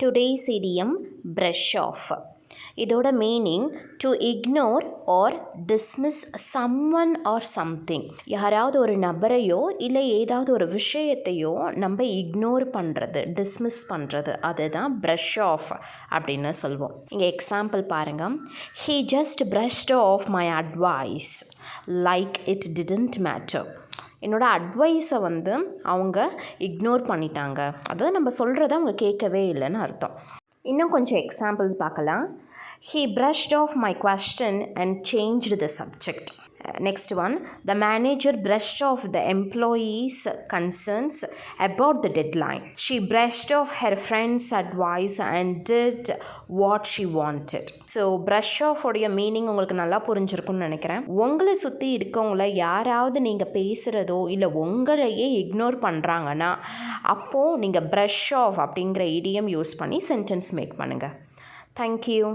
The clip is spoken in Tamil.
Today's idiom brush off. இதோட meaning to ignore or dismiss someone or something. யாராவது ஒரு நபரையோ இல்லை ஏதாவது ஒரு விஷயத்தையோ நம்ம இக்னோர் பண்ணுறது, டிஸ்மிஸ் பண்ணுறது, அதுதான் ப்ரஷ் ஆஃப் அப்படின்னு சொல்லுவோம். இங்கே எக்ஸாம்பிள் பாருங்கள். He just brushed off my advice like it didn't matter. என்னோடய அட்வைஸை அவங்க இக்னோர் பண்ணிட்டாங்க, அதாவது நம்ம சொல்கிறத அவங்க கேட்கவே இல்லைன்னு அர்த்தம். இன்னும் கொஞ்சம் எக்ஸாம்பிள்ஸ் பார்க்கலாம். He brushed off my question and changed the subject. Next one, the manager brushed off the employees' concerns about the deadline. She brushed off her friend's advice and did what she wanted. So brush off உடைய மீனிங் உங்களுக்கு நல்லா புரிஞ்சிருக்கும்னு நினைக்கிறேன். உங்களை சுற்றி இருக்கவங்கள யாராவது நீங்கள் பேசுகிறதோ இல்லை உங்களையே இக்னோர் பண்ணுறாங்கன்னா அப்போது நீங்கள் ப்ரஷ் ஆஃப் அப்படிங்கிற இடியம் யூஸ் பண்ணி சென்டென்ஸ் மேக் பண்ணுங்கள். தேங்க்யூ.